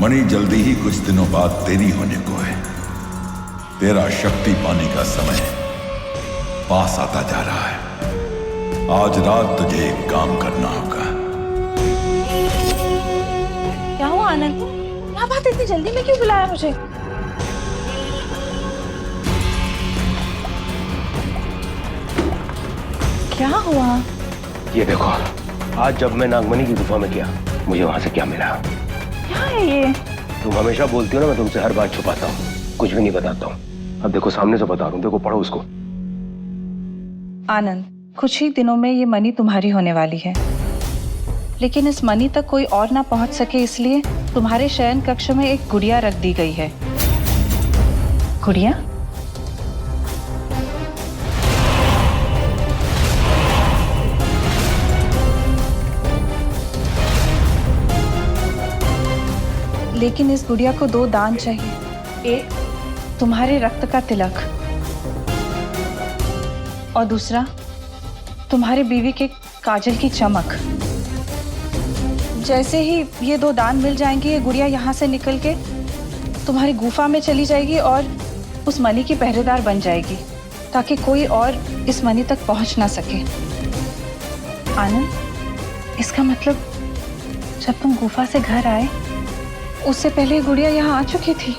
मणि जल्दी ही कुछ दिनों बाद तेरी होने को है। तेरा शक्ति पाने का समय पास आता जा रहा है। आज रात तुझे एक काम करना होगा। क्या हुआ आनंद? क्या बात, इतनी जल्दी में क्यों बुलाया मुझे? क्या हुआ? ये देखो, आज जब मैं नागमणि की गुफा में गया, मुझे वहां से क्या मिला? क्या है ये? तुम हमेशा बोलती हो ना, मैं तुमसे हर बात छुपाता हूँ, कुछ भी नहीं बताता हूँ। अब देखो, सामने से बता रहा हूँ, देखो, पढ़ो उसको। आनंद, कुछ ही दिनों में ये मणि तुम्हारी होने वाली है, लेकिन इस मणि तक कोई और ना पहुंच सके, इसलिए तुम्हारे शयन कक्ष में एक गुड़िया रख दी गई है। गुड़िया? लेकिन इस गुड़िया को 2 दान चाहिए। एक तुम्हारे रक्त का तिलक और दूसरा तुम्हारे बीवी के काजल की चमक। जैसे ही ये 2 दान मिल जाएंगे, ये गुड़िया यहाँ से निकल के तुम्हारी गुफा में चली जाएगी और उस मणि की पहरेदार बन जाएगी, ताकि कोई और इस मणि तक पहुँच ना सके। आनंद, इसका मतलब जब तुम गुफा से घर आए, उससे पहले गुड़िया यहाँ आ चुकी थी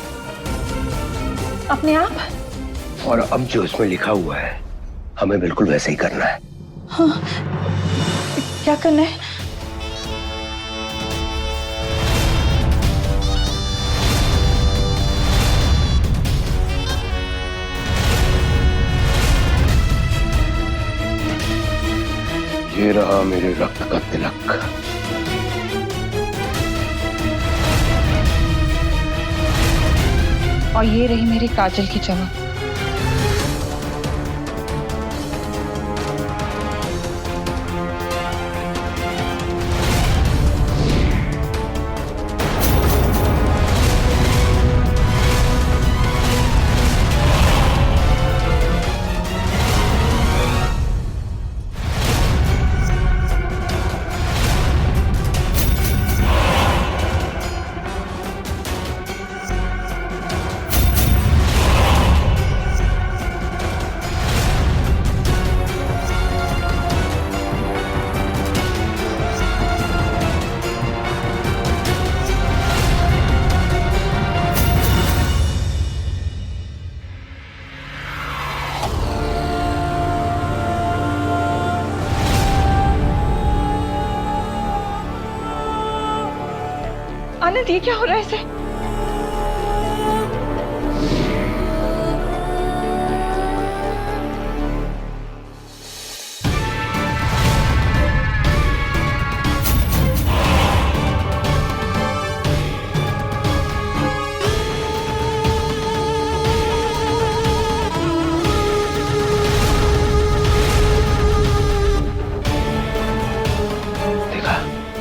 अपने आप। और अब जो इसमें लिखा हुआ है, हमें बिल्कुल वैसे ही करना है। हाँ, क्या करना है? ये रहा मेरे रक्त का तिलक। और ये रही मेरी काजल की चमक। आनंद, ये क्या हो रहा है इसे? देखा,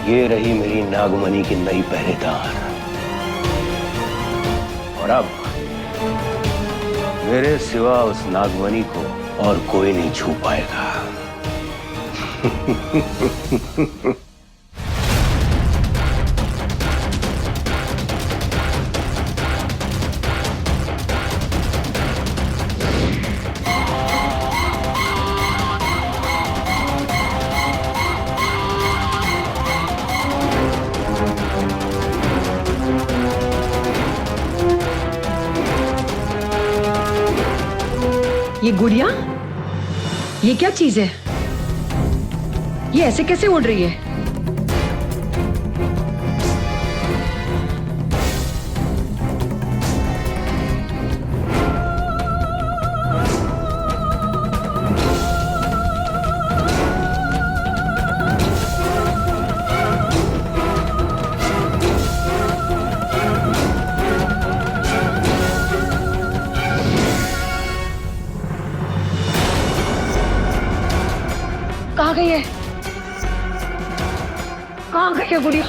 ये रही मेरी नागमणि की नई पहरेदार। और अब मेरे सिवा उस नागमणि को और कोई नहीं छू पाएगा। ये गुड़िया, ये क्या चीज है? ये ऐसे कैसे उड़ रही है? कहाँ गई है? कहाँ गई है गुड़िया?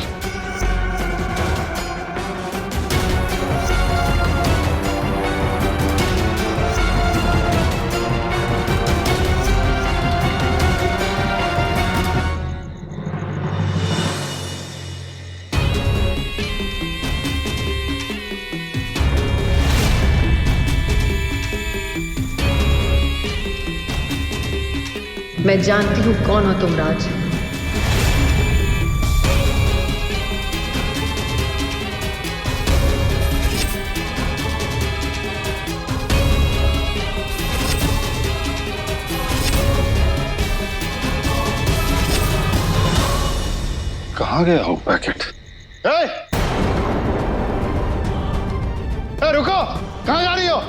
मैं जानती हूँ कौन हो तुम, राज। कहाँ गया हो पैकेट? रुको, कहाँ जा रही हो?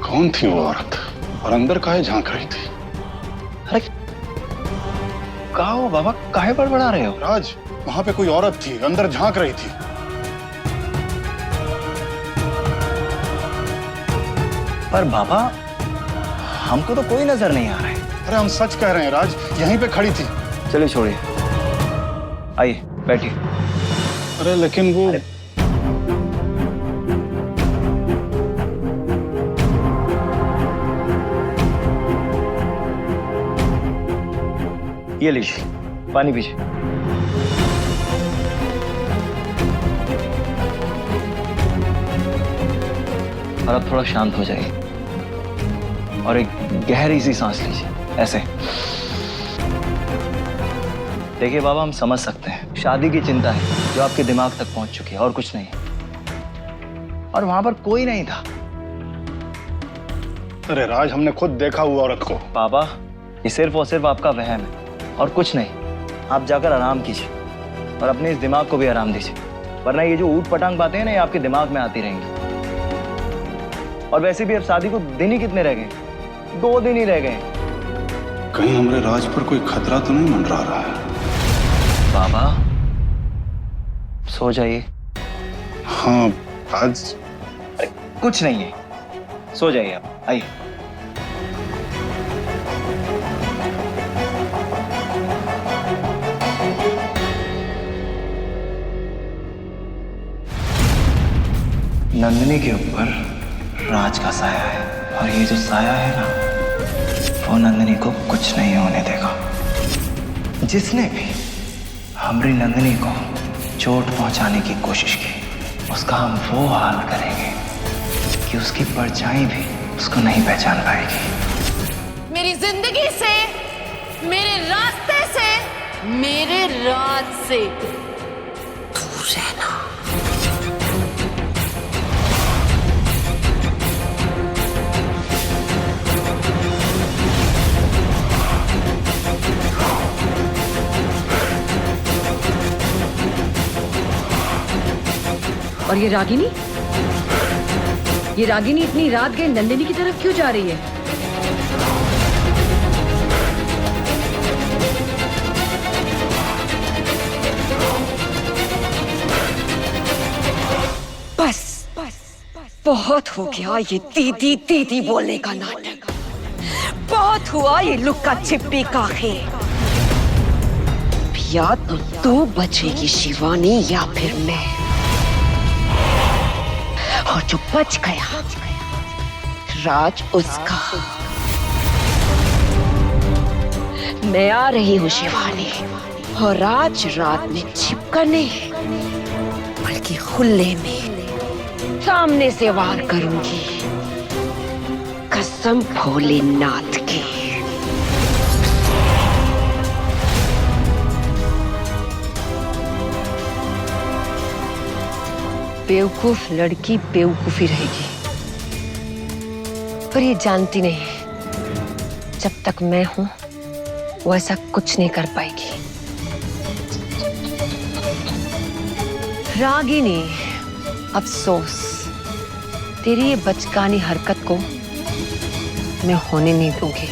कौन थी वो औरत और अंदर काहे झांक रही थी? अरे कहा हो बाबा, काहे बड़बड़ा रहे हो? राज, वहां पे कोई औरत थी, अंदर झांक रही थी। पर बाबा, हमको तो कोई नजर नहीं आ रहा है। अरे हम सच कह रहे हैं राज, यहीं पे खड़ी थी। चलिए छोड़िए, आइए बैठिए। अरे लेकिन वो ये लीजिए, पानी पीजिए। और अब थोड़ा शांत हो जाइए और एक गहरी सी सांस लीजिए, ऐसे। देखिए बाबा, हम समझ सकते हैं शादी की चिंता है जो आपके दिमाग तक पहुंच चुकी है, और कुछ नहीं। और वहां पर कोई नहीं था। अरे राज, हमने खुद देखा हुआ औरत को। बाबा, ये सिर्फ और सिर्फ आपका वहम है और कुछ नहीं। आप जाकर आराम कीजिए और अपने इस दिमाग को भी आराम दीजिए, वरना ये जो ऊट पटांग बातें हैं ना, ये आपके दिमाग में आती रहेंगी। और वैसे भी अब शादी को दिन ही कितने रह गए? 2 दिन ही रह गए। कहीं हमारे राज पर कोई खतरा तो नहीं मंडरा रहा है? बाबा, सो जाइए। हाँ राज, कुछ नहीं है, सो जाइए आप। आइए। नंदिनी के ऊपर राज का साया है, और ये जो साया है ना, वो नंदिनी को कुछ नहीं होने देगा। जिसने भी हमारी नंदिनी को चोट पहुंचाने की कोशिश की, उसका हम वो हाल करेंगे कि उसकी परछाई भी उसको नहीं पहचान पाएगी। मेरी जिंदगी से, मेरे रास्ते से, मेरे राज से दूर रहना। और ये रागिनी इतनी रात गए नंदिनी की तरफ क्यों जा रही है? बस बहुत हो गया ये दीदी दीदी बोलने का नाटक। बहुत हुआ ये लुक्का छिपी का खेल। या तो तू बचेगी शिवानी, या फिर मैं। और जो बच गया, राज उसका। मैं आ रही हूँ शिवानी, और आज रात में छिपकर नहीं, बल्कि खुले में सामने से वार करूंगी, कसम भोलेनाथ की। बेवकूफ लड़की बेवकूफी रहेगी, पर ये जानती नहीं, जब तक मैं हूं वो ऐसा कुछ नहीं कर पाएगी। रागिनी, अफसोस, तेरी ये बचकानी हरकत को मैं होने नहीं दूंगी।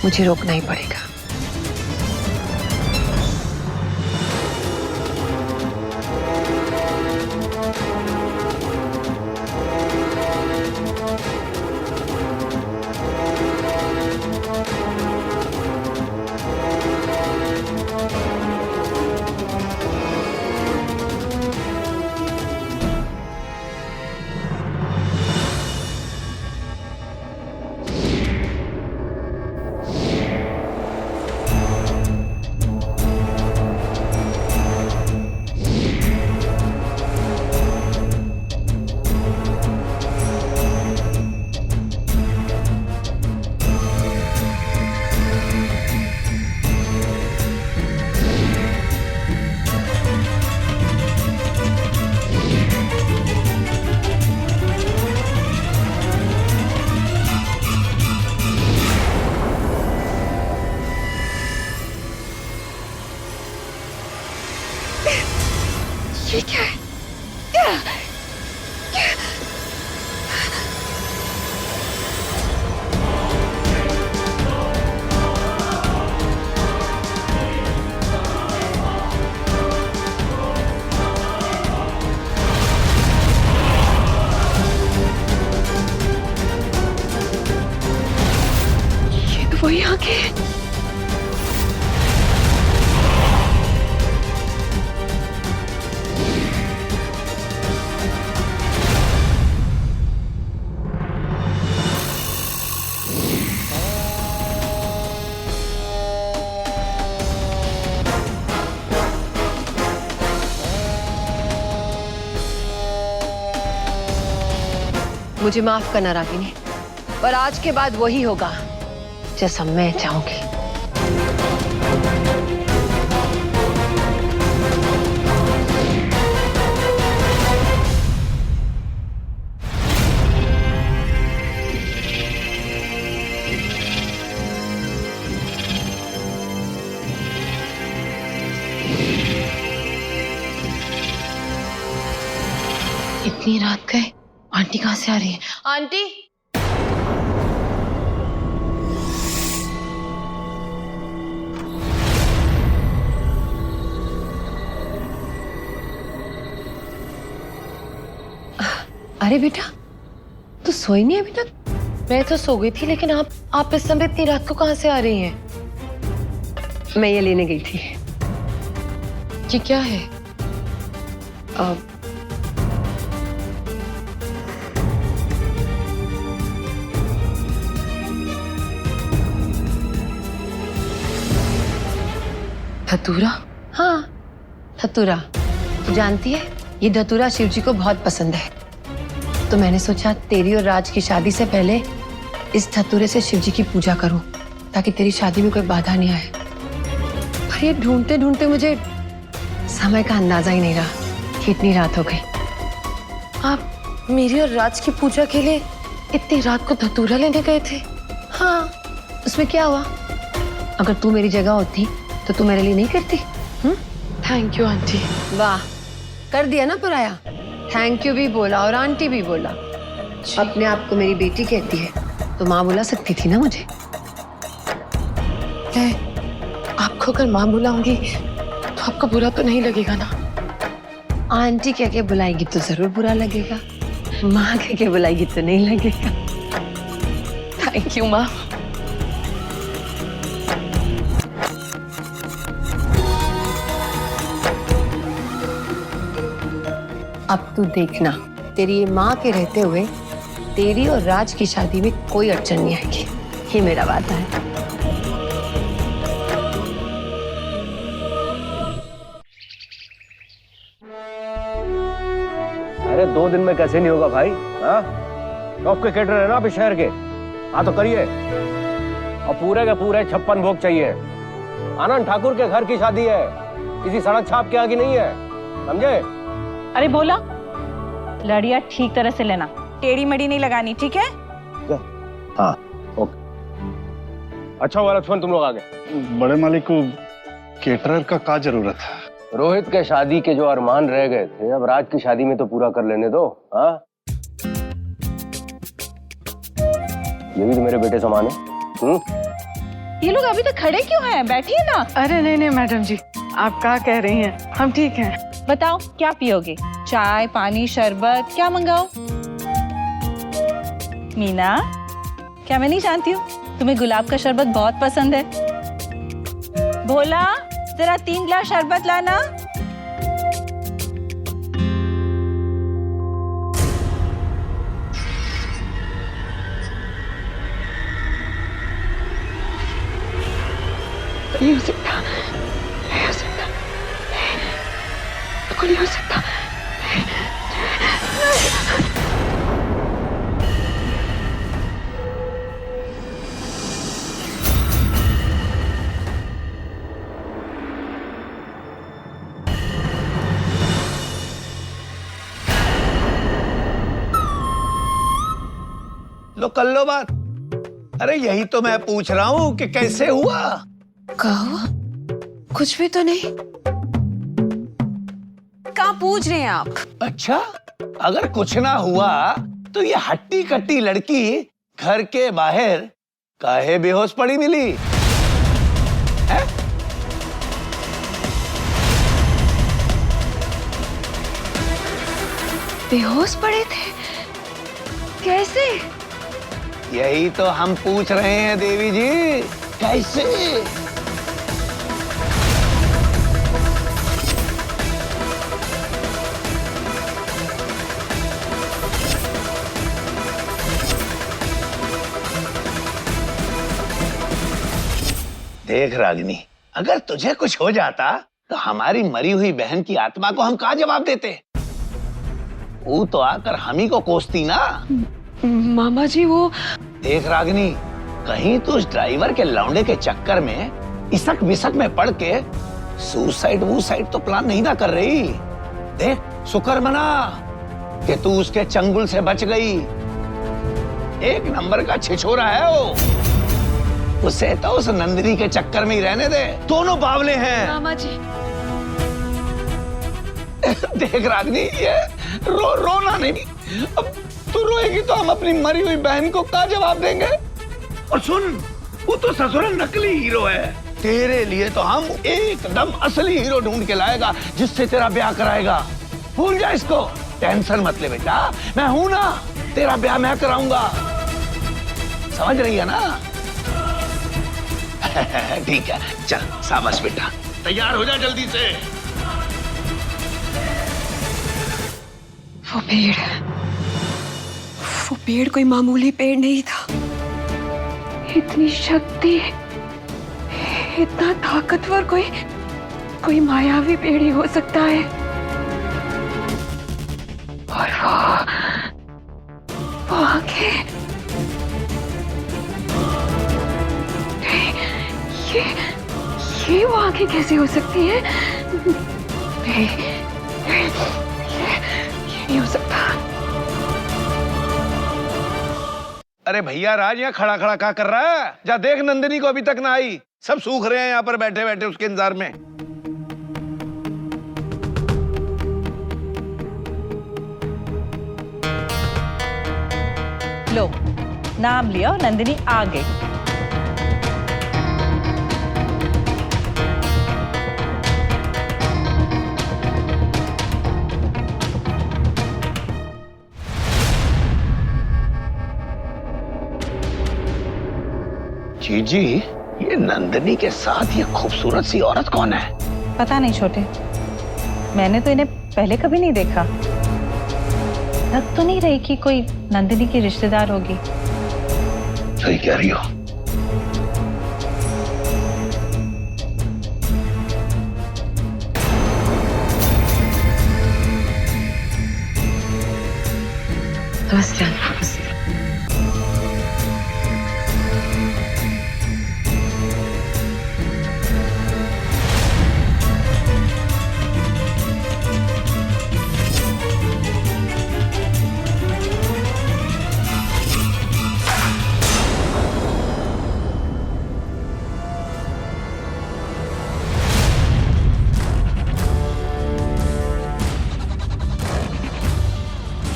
मुझे रोकना ही पड़ेगा। ये क्या है? ये तो वही आंखें हैं। मुझे माफ करना रागिनी, पर आज के बाद वही होगा जैसा मैं चाहूंगी। इतनी रात गए, आंटी कहाँ से आ रही है? आंटी, अरे बेटा, तू सोई नहीं अभी तक? मैं तो सो गई थी, लेकिन आप इस समय इतनी रात को कहाँ से आ रही हैं? मैं ये लेने गई थी। ये क्या है? धतूरा? हाँ, धतूरा। तू जानती है, ये धतूरा शिव जी को बहुत पसंद है, तो मैंने सोचा तेरी और राज की शादी से पहले इस धतूरे से शिव जी की पूजा करूं, ताकि तेरी शादी में कोई बाधा नहीं आए। पर ये ढूंढते ढूंढते मुझे समय का अंदाजा ही नहीं रहा कि इतनी रात हो गई। आप मेरी और राज की पूजा के लिए इतनी रात को धतूरा लेने गए थे? हाँ, उसमें क्या हुआ? अगर तू मेरी जगह होती तो तू मेरे लिए नहीं करती? Thank you aunty. वाह, कर दिया ना पराया। थैंक यू भी बोला और आंटी भी बोला। अपने आप को मेरी बेटी कहती है तो माँ बुला सकती थी ना मुझे। आपको अगर माँ बुलाऊंगी तो आपको बुरा तो नहीं लगेगा ना? आंटी कह के बुलाएगी तो जरूर बुरा लगेगा, माँ कह के बुलाएगी तो नहीं लगेगा। थैंक यू माँ। अब तू देखना, तेरी ये माँ के रहते हुए तेरी और राज की शादी में कोई अड़चन नहीं आएगी। ये मेरा वादा है। अरे 2 दिन में कैसे नहीं होगा भाई? हाँ, टॉप के कैटर है ना अभी शहर के। हाँ तो करिए, और पूरे के पूरे 56 भोग चाहिए। आनंद ठाकुर के घर की शादी है, किसी सड़क छाप के आगे नहीं है, समझे? अरे बोला, लड़ियाँ ठीक तरह से लेना, टेढ़ी मेढ़ी नहीं लगानी, ठीक है? हाँ, ओके। अच्छा हुआ लक्ष्मण तुम लोग आ गए। बड़े मालिक को केटरर का क्या जरूरत है? रोहित के शादी के जो अरमान रह गए थे, अब राज की शादी में तो पूरा कर लेने दो। हाँ, ये भी तो मेरे बेटे समान है। ये लोग अभी तक खड़े क्यों हैं? बैठिए ना। अरे नहीं नहीं मैडम जी, आप क्या कह रही हैं? हम ठीक हैं। बताओ क्या पियोगे? चाय, पानी, शरबत, क्या मंगाओ? मीना, क्या मैं नहीं जानती हूँ तुम्हें गुलाब का शरबत बहुत पसंद है? भोला, जरा 3 गिलास शरबत लाना। नहीं हो सकता, नहीं हो सकता, नहीं हो सकता। लो कर लो बात। अरे यही तो मैं पूछ रहा हूँ कि कैसे हुआ? क्या हुआ? कुछ भी तो नहीं। का क्या पूछ रहे हैं आप? अच्छा, अगर कुछ ना हुआ तो ये हट्टी कट्टी लड़की घर के बाहर काहे बेहोश पड़ी मिली है? बेहोश पड़े थे? कैसे? यही तो हम पूछ रहे हैं देवी जी, कैसे? देख रागिनी, अगर तुझे कुछ हो जाता तो हमारी मरी हुई बहन की आत्मा को हम क्या जवाब देते? वो तो आकर हम ही को कोसती ना। मामा जी वो देख रागिनी, कहीं तो उस ड्राइवर के लौंडे के चक्कर में इसक विसक में पड़ के सुसाइड तो प्लान नहीं ना कर रही। देख, शुक्र मना कि तू उसके चंगुल से बच गई। एक नंबर का छिछोरा है वो। उसे तो उस नंदिनी के चक्कर में ही रहने दे, दोनों बावले हैं। मामा जी देख रागिनी, ये रोना नहीं। अब तू रोएगी तो हम अपनी मरी हुई बहन को क्या जवाब देंगे? और सुन, वो तो ससुर नकली हीरो है। तेरे लिए तो हम एकदम असली हीरो ढूंढ के लाएगा जिससे तेरा ब्याह कराएगा। भूल जा इसको, टेंशन मत ले बेटा, मैं हूं ना, तेरा ब्याह मैं कराऊंगा। समझ रही है ना? ठीक है, चल शाबाश बेटा, तैयार हो जा जल्दी से। वो पेड़ कोई मामूली पेड़ नहीं था। इतनी शक्ति, इतना ताकतवर कोई मायावी पेड़ ही हो सकता है। और वो आंखें, ये वो आंखें कैसे हो सकती हैं? ये नहीं हो सकता। अरे भैया राज, यहाँ खड़ा खड़ा क्या कर रहा है? जा देख, नंदिनी को अभी तक ना आई। सब सूख रहे हैं यहाँ पर बैठे बैठे उसके इंतजार में। लो, नाम लिया और नंदिनी आ गई। जीजी, ये नंदिनी के साथ ये खूबसूरत सी औरत कौन है? पता नहीं छोटे, मैंने तो इन्हें पहले कभी नहीं देखा। लग तो नहीं रही कि कोई नंदिनी की रिश्तेदार होगी। सही कह रही हो। नमस्ते।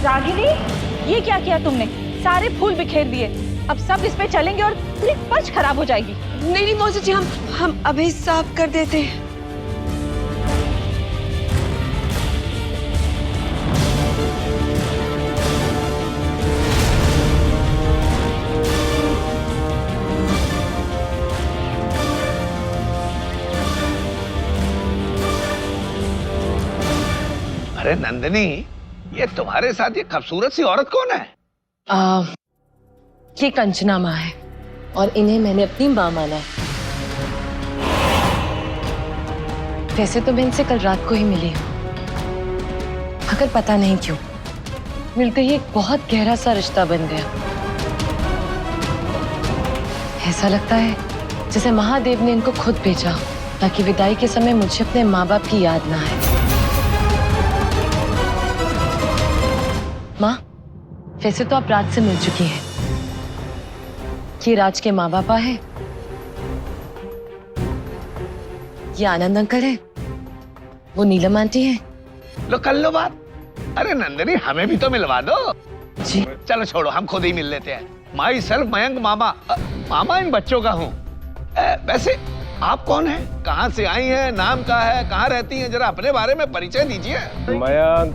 रागिनी, ये क्या किया तुमने? सारे फूल बिखेर दिए। अब सब इस पे चलेंगे और पूरी फर्श खराब हो जाएगी। नहीं मौसी जी, हम अभी साफ कर देते हैं। अरे नंदिनी, ये तुम्हारे साथ ये खूबसूरत सी औरत कौन है? ये कंचना माँ है और इन्हें मैंने अपनी माँ माना है। वैसे तो मैं इनसे कल रात को ही मिली हूँ, मगर पता नहीं क्यों मिलते ही एक बहुत गहरा सा रिश्ता बन गया। ऐसा लगता है जैसे महादेव ने इनको खुद भेजा ताकि विदाई के समय मुझे अपने माँ बाप की याद ना आए। माँ, वैसे तो आप राज से मिल चुकी हैं। ये राज के माँ बापा है, ये आनंद अंकल है, वो नीलम आंटी है लो कर लो बात। अरे नंदिनी हमें भी तो मिलवा दो। जी चलो छोड़ो, हम खुद ही मिल लेते हैं। माई सेल्फ मयंक मामा, मामा इन बच्चों का हूँ। वैसे आप कौन हैं, कहाँ से आई हैं, नाम क्या है, कहाँ रहती हैं, जरा अपने बारे में परिचय दीजिए। मयंक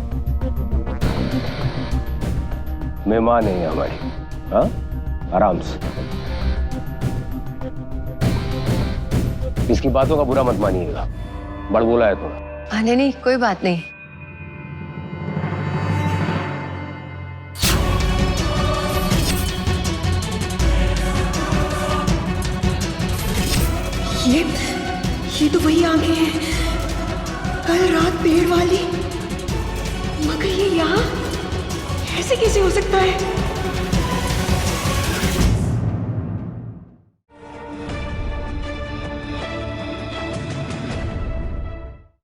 मेहमान है हमारी। हाँ आराम से, इसकी बातों का बुरा मत मानिएगा, बड़ बोला है थोड़ा। नहीं नहीं कोई बात नहीं। ये तो वही आंखें हैं कल रात पेड़ वाली, मगर ये यहाँ ऐसे कैसे हो सकता है?